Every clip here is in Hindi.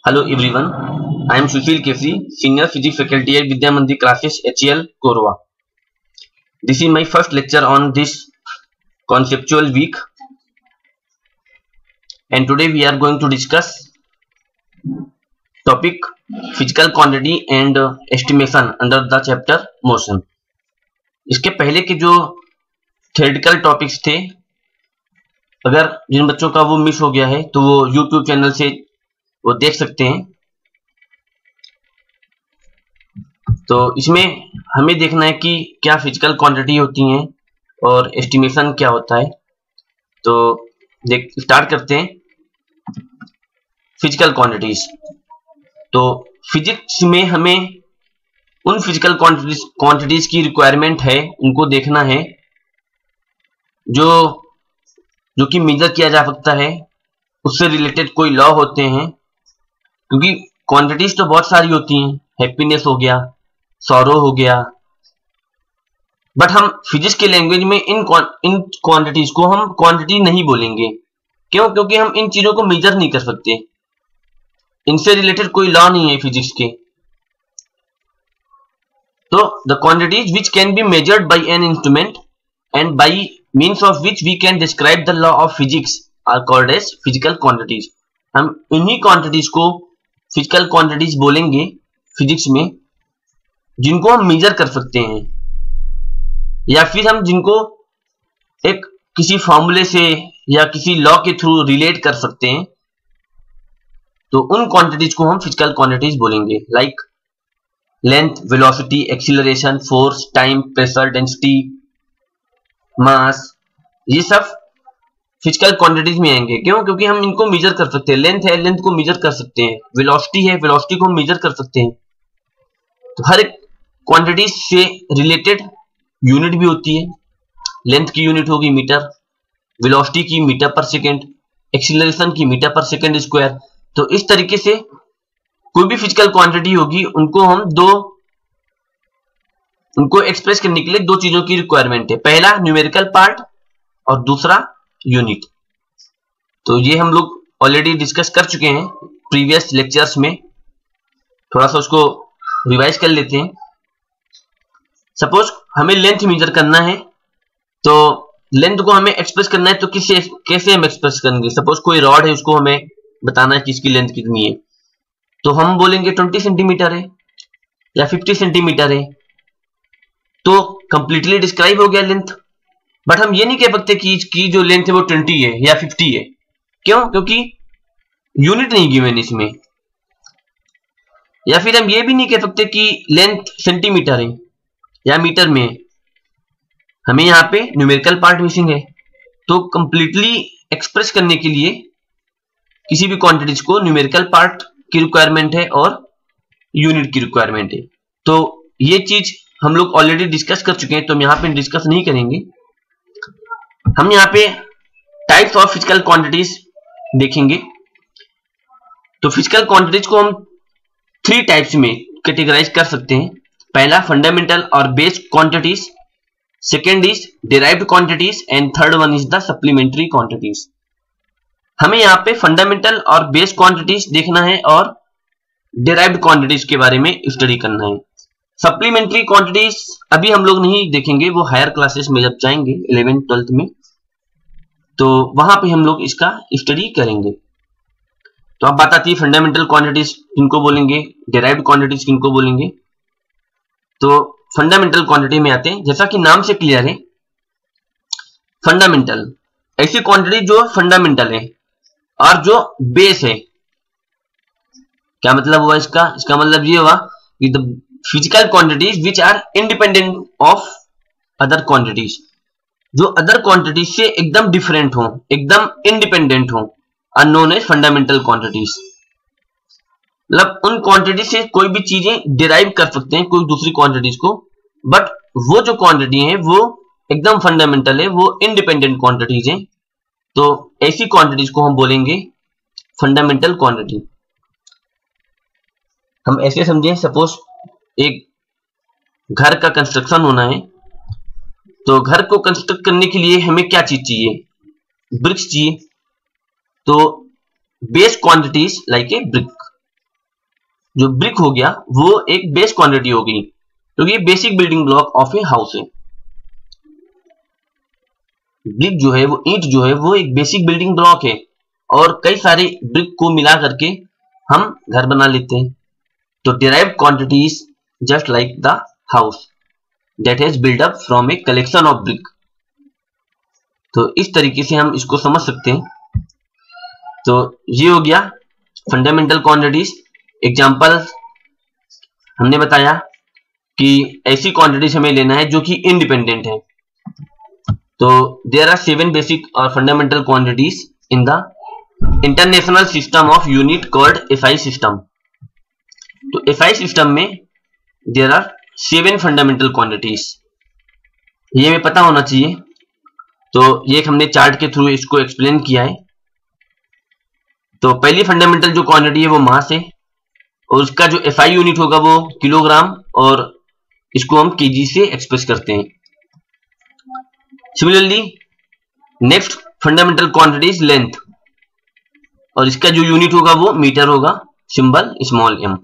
Hello everyone, I am Sushil Kesi, Senior Physics Faculty at Vidya Mandir Classes HCL Korwa. This is my first lecture on this conceptual week, and today we are going to discuss topic physical quantity and estimation under the chapter motion. इसके पहले के जो theoretical topics थे, अगर जिन बच्चों का वो मिस हो गया है तो वो YouTube चैनल से वो देख सकते हैं। तो इसमें हमें देखना है कि क्या फिजिकल क्वांटिटी होती हैं और एस्टिमेशन क्या होता है। तो स्टार्ट करते हैं फिजिकल क्वांटिटीज। तो फिजिक्स में हमें उन फिजिकल क्वांटिटीज की रिक्वायरमेंट है, उनको देखना है जो कि मेजर किया जा सकता है, उससे रिलेटेड कोई लॉ होते हैं, क्योंकि क्वांटिटीज तो बहुत सारी होती हैं। हैप्पीनेस हो गया, सॉरो हो गया, बट हम फिजिक्स के लैंग्वेज में इन क्वांटिटीज को हम क्वांटिटी नहीं बोलेंगे। क्यों? क्योंकि हम इन चीजों को मेजर नहीं कर सकते, इनसे रिलेटेड कोई लॉ नहीं है फिजिक्स के। तो the quantities which can be measured by an instrument and by means of which we can describe the law of physics are called as physical quantities. हम इन्हीं क्वांटिटीज को फिजिकल क्वांटिटीज बोलेंगे फिजिक्स में, जिनको हम मेजर कर सकते हैं, या फिर हम जिनको एक किसी फॉर्मूले से या किसी लॉ के थ्रू रिलेट कर सकते हैं। तो उन क्वांटिटीज को हम फिजिकल क्वांटिटीज बोलेंगे, like length, velocity, acceleration, force, time, pressure, density, mass, ये सब फिजिकल क्वांटिटीज में आएंगे। क्यों? क्योंकि हम इनको मेजर कर सकते हैं। लेंथ है, लेंथ को मेजर कर सकते हैं। वेलोसिटी है, वेलोसिटी को हम मेजर कर सकते हैं। तो हर एक क्वांटिटी से रिलेटेड यूनिट भी होती है। लेंथ की यूनिट होगी मीटर, वेलोसिटी की मीटर पर सेकेंड, एक्सीलरेशन की मीटर पर सेकेंड स्क्वायर। तो इस तरीके से कोई भी फिजिकल क्वांटिटी होगी, उनको एक्सप्रेस करने के लिए दो चीजों की रिक्वायरमेंट है। पहला न्यूमेरिकल पार्ट और दूसरा यूनिट। तो ये हम लोग ऑलरेडी डिस्कस कर चुके हैं प्रीवियस लेक्चर्स में, थोड़ा सा उसको रिवाइज कर लेते हैं। सपोज हमें लेंथ मेजर करना है, तो लेंथ को हमें एक्सप्रेस करना है, तो कैसे हम एक्सप्रेस करेंगे? सपोज कोई रॉड है, उसको हमें बताना है कि इसकी लेंथ कितनी है, तो हम बोलेंगे 20 सेंटीमीटर है या 50 सेंटीमीटर है। तो कंप्लीटली डिस्क्राइब हो गया लेंथ। बट हम ये नहीं कह सकते कि इसकी जो लेंथ है वो 20 है या 50 है। क्यों? क्योंकि यूनिट नहीं गिवन इसमें। या फिर हम ये भी नहीं कह सकते कि लेंथ सेंटीमीटर है या मीटर में है, हमें यहाँ पे न्यूमेरिकल पार्ट मिसिंग है। तो कंप्लीटली एक्सप्रेस करने के लिए किसी भी क्वांटिटीज को न्यूमेरिकल पार्ट की रिक्वायरमेंट है और यूनिट की रिक्वायरमेंट है। तो ये चीज हम लोग ऑलरेडी डिस्कस कर चुके हैं, तो हम यहाँ पे डिस्कस नहीं करेंगे। हम यहाँ पे टाइप्स ऑफ फिजिकल क्वांटिटीज देखेंगे। तो फिजिकल क्वांटिटीज को हम 3 टाइप्स में कैटेगराइज कर सकते हैं। पहला फंडामेंटल और base quantities, second is derived quantities, and third one is the supplementary quantities. हमें यहाँ पे फंडामेंटल और बेस क्वांटिटीज देखना है और डिराइव्ड क्वांटिटीज के बारे में स्टडी करना है। सप्लीमेंट्री क्वांटिटीज अभी हम लोग नहीं देखेंगे, वो हायर क्लासेस में जब जाएंगे 11th 12th में, तो वहां पे हम लोग इसका स्टडी करेंगे। तो अब बात आती है फंडामेंटल क्वांटिटीज किनको बोलेंगे, डिराइव्ड क्वांटिटीज किनको बोलेंगे। तो फंडामेंटल क्वांटिटी में आते हैं। जैसा कि नाम से क्लियर है, फंडामेंटल ऐसी क्वांटिटी जो फंडामेंटल है और जो बेस है। क्या मतलब हुआ इसका? इसका मतलब ये हुआ कि the physical quantities which are independent of other quantities, जो अदर क्वांटिटीज से एकदम डिफरेंट हो, एकदम इंडिपेंडेंट हो, are known as fundamental quantities. मतलब उन क्वांटिटी से कोई भी चीजें डिराइव कर सकते हैं कोई दूसरी क्वांटिटीज को, बट वो जो क्वांटिटी है वो एकदम फंडामेंटल है, वो इंडिपेंडेंट क्वांटिटीज है। तो ऐसी क्वांटिटीज को हम बोलेंगे फंडामेंटल क्वांटिटी। हम ऐसे समझें, सपोज एक घर का कंस्ट्रक्शन होना है, तो घर को कंस्ट्रक्ट करने के लिए हमें क्या चीज चाहिए? ब्रिक्स चाहिए। तो base quantities like a brick, जो ब्रिक हो गया वो एक बेस क्वांटिटी हो गई, क्योंकि ये basic building block of a house है। ब्रिक जो है वो ईंट जो है वो एक बेसिक बिल्डिंग ब्लॉक है, और कई सारे ब्रिक को मिला करके हम घर बना लेते हैं। तो derived quantity is just like the house that has build up from a collection of brick. तो इस तरीके से हम इसको समझ सकते हैं। तो ये हो गया फंडामेंटल क्वांटिटीज। एग्जांपल हमने बताया कि ऐसी क्वांटिटीज हमें लेना है जो कि इंडिपेंडेंट है। तो देयर आर 7 बेसिक और fundamental quantities in the international system of unit called FI system. तो एफआई सिस्टम में देयर आर 7 फंडामेंटल क्वांटिटीज, ये हमें पता होना चाहिए। तो ये हमने चार्ट के थ्रू इसको एक्सप्लेन किया है। तो पहली फंडामेंटल जो क्वांटिटी है वो मास है, और उसका जो एफआई यूनिट होगा वो किलोग्राम, और इसको हम केजी से एक्सप्रेस करते हैं। Similarly next fundamental quantity is length, और इसका जो यूनिट होगा वो मीटर होगा, सिंबल स्मॉल m।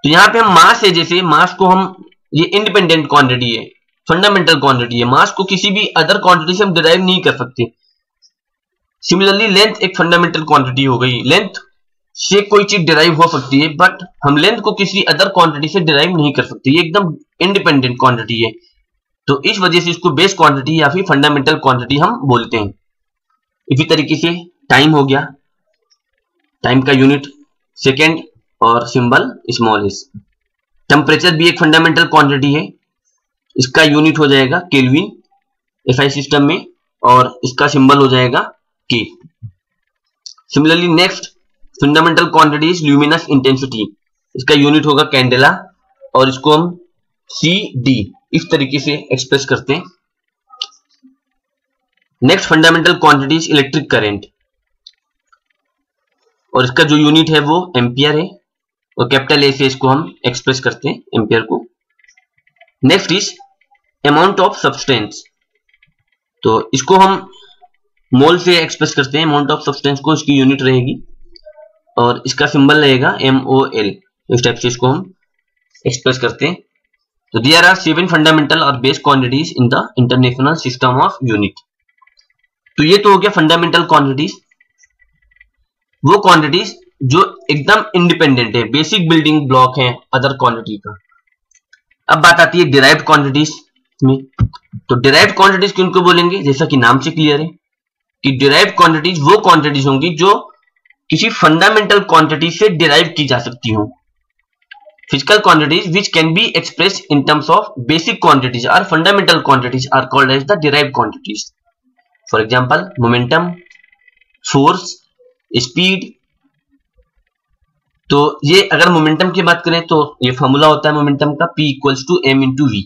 तो यहाँ पे हम मास है, जैसे मास को हम, ये इंडिपेंडेंट क्वांटिटी है, फंडामेंटल क्वांटिटी है, मास को किसी भी अदर क्वांटिटी से हम डिराइव नहीं कर सकते। सिमिलरली लेंथ एक फंडामेंटल क्वांटिटी हो गई, लेंथ से कोई चीज डिराइव हो सकती है, बट हम लेंथ को किसी अदर क्वांटिटी से डिराइव नहीं कर सकते, ये एकदम इंडिपेंडेंट क्वांटिटी है। तो इस वजह से इसको बेस क्वांटिटी या फिर फंडामेंटल क्वांटिटी हम बोलते हैं। इसी तरीके से टाइम हो गया, टाइम का यूनिट सेकेंड और सिंबल स्मॉल एस। टेम्परेचर भी एक फंडामेंटल क्वांटिटी है, इसका यूनिट हो जाएगा केल्विन एफआई सिस्टम में, और इसका सिंबल हो जाएगा के। Similarly next fundamental quantity is luminous intensity, इसका यूनिट होगा कैंडेला, और इसको हम CD इस तरीके से एक्सप्रेस करते हैं। Next fundamental quantity is electric current, और इसका जो यूनिट है वो एम्पियर है, और कैपिटल ए से इसको हम एक्सप्रेस करते हैं एम्पियर को। Next is amount of substance, तो इसको हम मोल से एक्सप्रेस करते हैं, अमाउंट ऑफ सब्सटेंस को, इसकी यूनिट रहेगी, और इसका सिंबल रहेगा MOL। इस टाइप से इसको हम एक्सप्रेस करते हैं। तो देयर आर 7 फंडामेंटल और base quantities in the international system of unit. तो ये तो हो गया फंडामेंटल क्वांटिटीज, वो क्वांटिटीज जो एकदम इंडिपेंडेंट है, बेसिक बिल्डिंग ब्लॉक है अदर क्वांटिटी का। अब बात आती है डिराइव्ड क्वांटिटीज में। तो डिराइव्ड क्वांटिटीज किनको बोलेंगे, जैसा कि नाम से क्लियर है कि डिराइव्ड क्वांटिटीज वो क्वांटिटीज होंगी जो किसी फंडामेंटल क्वांटिटी से डिराइव की जा सकती हो। Physical quantities which can be express in terms of basic quantities और fundamental quantities are called as the derived quantities. For example momentum, force, speed. तो ये अगर मोमेंटम की बात करें तो ये फॉर्मूला होता है मोमेंटम का, P = m × v।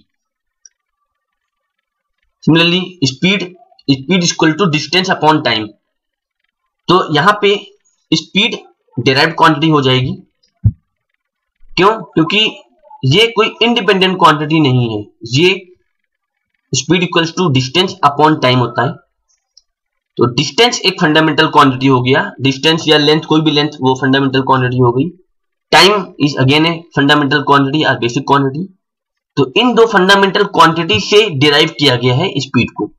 Similarly speed equal to distance upon time. तो यहां पे स्पीड डिराइव्ड क्वांटिटी हो जाएगी, क्यों? क्योंकि ये कोई इंडिपेंडेंट क्वांटिटी नहीं है, ये speed equals to distance upon time होता है। तो डिस्टेंस एक फंडामेंटल क्वांटिटी हो गया, डिस्टेंस या लेंथ, कोई भी लेंथ वो फंडामेंटल क्वांटिटी हो गई। Time is again a fundamental quantity और बेसिक क्वांटिटी। तो इन दो फंडामेंटल क्वांटिटी से डिराइव किया गया है स्पीड को।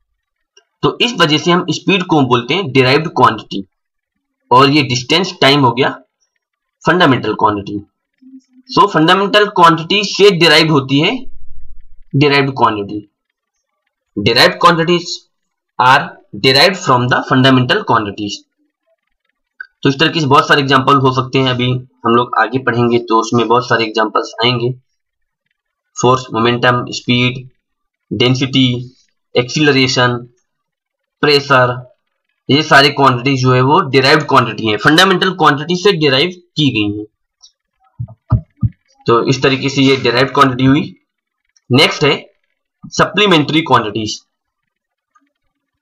तो इस वजह से हम स्पीड को बोलते हैं डिराइव्ड क्वांटिटी, और ये डिस्टेंस टाइम हो गया fundamental quantity. So fundamental quantity से डिराइव होती है derived quantity. Derived quantities are derived from the fundamental quantities. तो इस तरह के बहुत सारे एग्जांपल हो सकते हैं, अभी हम लोग आगे पढ़ेंगे तो उसमें बहुत सारे एग्जांपल्स आएंगे। Force, momentum, speed, density, acceleration, pressure, ये सारी क्वांटिटी जो है वो डिराइव्ड क्वांटिटी है, फंडामेंटल क्वांटिटी से डिराइव की गई है। तो इस तरीके से ये डिराइव्ड क्वांटिटी हुई। नेक्स्ट है सप्लीमेंट्री क्वांटिटीज।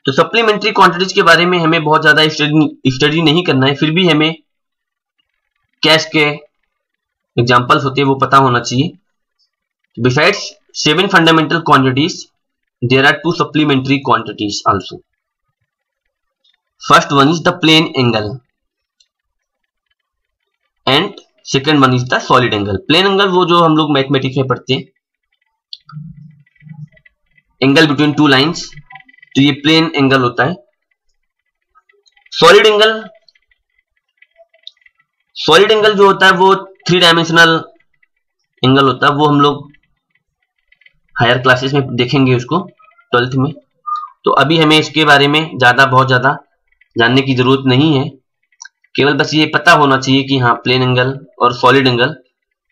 तो सप्लीमेंट्री क्वांटिटीज के बारे में हमें बहुत ज्यादा स्टडी नहीं करना है, फिर भी हमें कैश के एग्जांपल्स होते हैं वो पता होना चाहिए। Besides 7 fundamental quantities there are 2 supplementary quantities also. First one is the plane angle and second one is the solid angle. Plane angle वो जो हम लोग मैथमेटिक्स में पढ़ते हैं, एंगल बिटवीन टू लाइंस, तो ये प्लेन एंगल होता है। सॉलिड एंगल जो होता है वो 3 डायमेंशनल एंगल होता है, वो हम लोग हायर क्लासेस में देखेंगे उसको 12th में। तो अभी हमें इसके बारे में बहुत ज्यादा जानने की जरूरत नहीं है, केवल बस ये पता होना चाहिए कि हाँ प्लेन एंगल और सॉलिड एंगल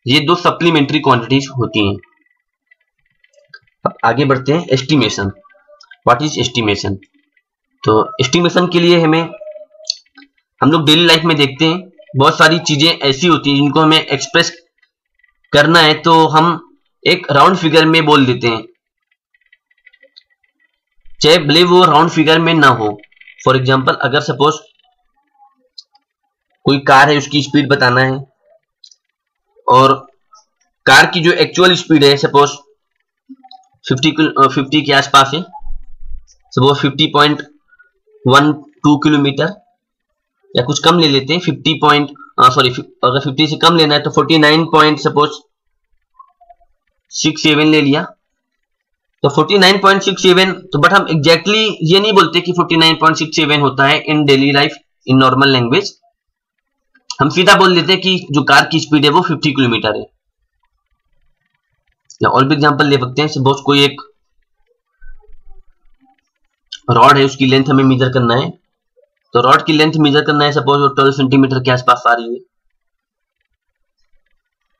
ये 2 सप्लीमेंट्री क्वांटिटीज होती हैं। अब आगे बढ़ते हैं, एस्टिमेशन। What is estimation? तो एस्टिमेशन के लिए हम लोग डेली लाइफ में देखते हैं बहुत सारी चीजें ऐसी होती हैं जिनको हमें एक्सप्रेस करना है, तो हम एक राउंड फिगर में बोल देते हैं, चाहे भले वो राउंड फिगर में ना हो। फॉर एग्जांपल, अगर सपोज कोई कार है, उसकी स्पीड बताना है और कार की जो एक्चुअल स्पीड है सपोज 50 के आसपास है, सपोज 50.12 किलोमीटर, या कुछ कम ले लेते हैं, अगर 50 से कम लेना है तो 49.67 ले लिया, तो 49.67। तो बट हम एग्जैक्टली ये नहीं बोलते कि 49.67 होता है in daily life, in normal language. हम सीधा बोल देते हैं कि जो कार की स्पीड है वो 50 किलोमीटर है। या और भी एग्जांपल ले सकते हैं, सपोज कोई एक रॉड है, उसकी लेंथ हमें मेजर करना है, तो रॉड की लेंथ मेजर करना है, सपोज वो 12 सेंटीमीटर के आसपास आ रही है,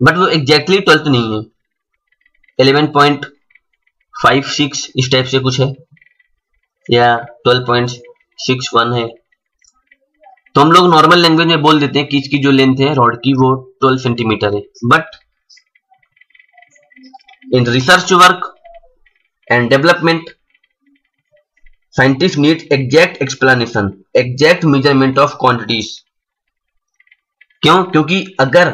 बट वो एग्जैक्टली 12 नहीं है, 11.56 इस टाइप से कुछ है, या 12.61 है। तो हम लोग नॉर्मल लैंग्वेज में बोल देते हैं कि इसकी जो लेंथ है रॉड की वो 12 सेंटीमीटर है। But in research work and development scientist need exact explanation, exact measurement of quantities. क्यों? क्योंकि अगर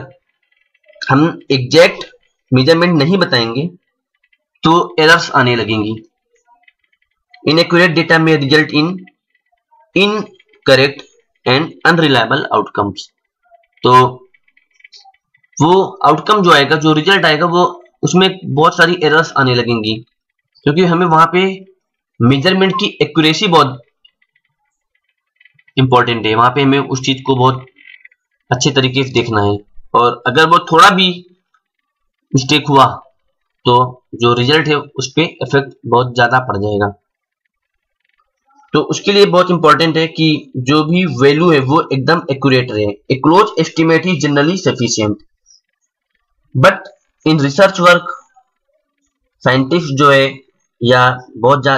हम एग्जैक्ट मेजरमेंट नहीं बताएंगे तो एरर्स आने लगेंगी। इनएक्यूरेट डेटा में result in incorrect and unreliable outcomes. तो वो आउटकम जो आएगा, जो रिजल्ट आएगा, वो उसमें बहुत सारी एरर्स आने लगेंगी, क्योंकि हमें वहां पे मेजरमेंट की एक्यूरेसी बहुत इंपॉर्टेंट है। वहां पे हमें उस चीज को बहुत अच्छे तरीके से देखना है, और अगर वो थोड़ा भी मिस्टेक हुआ तो जो रिजल्ट है उस पर इफेक्ट बहुत ज्यादा पड़ जाएगा। तो उसके लिए बहुत इंपॉर्टेंट है कि जो भी वैल्यू है वो एकदम एक्यूरेट रहे। A close estimate is generally sufficient, but in research work scientist जो है, या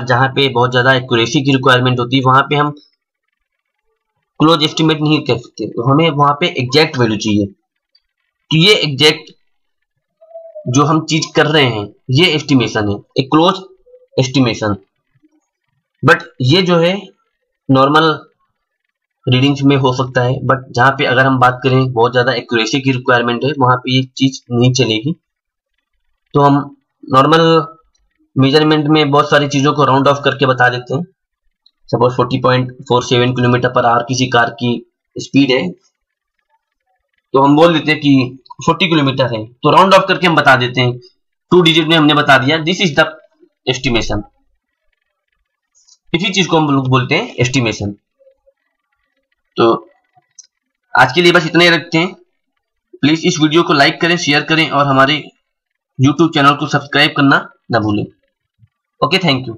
जहां पे बहुत ज्यादा एक्यूरेसी की रिक्वायरमेंट होती है, वहां पे हम क्लोज एस्टिमेट नहीं कर सकते, तो हमें वहां पे एग्जैक्ट वैल्यू चाहिए। तो ये एग्जैक्ट जो हम चीज कर रहे हैं ये एस्टिमेशन है, एक क्लोज एस्टिमेशन। बट ये जो है नॉर्मल रीडिंग्स में हो सकता है, बट जहां पे अगर हम बात करें बहुत ज्यादा एक्यूरेसी की रिक्वायरमेंट है, वहां पे ये चीज नहीं चलेगी। तो हम नॉर्मल मेजरमेंट में बहुत सारी चीजों को राउंड ऑफ करके बता देते हैं। सपोज 40.47 किलोमीटर पर आवर किसी कार की स्पीड है, तो हम बोल देते हैं कि 40 किलोमीटर है, तो राउंड ऑफ करके हम बता देते हैं, 2 डिजिट में हमने बता दिया, दिस इज द एस्टिमेशन। इसी चीज को हम लोग बोलते हैं एस्टिमेशन। तो आज के लिए बस इतना ही रखते हैं। प्लीज इस वीडियो को लाइक करें, शेयर करें और हमारे YouTube चैनल को सब्सक्राइब करना ना भूलें। Okay, thank you.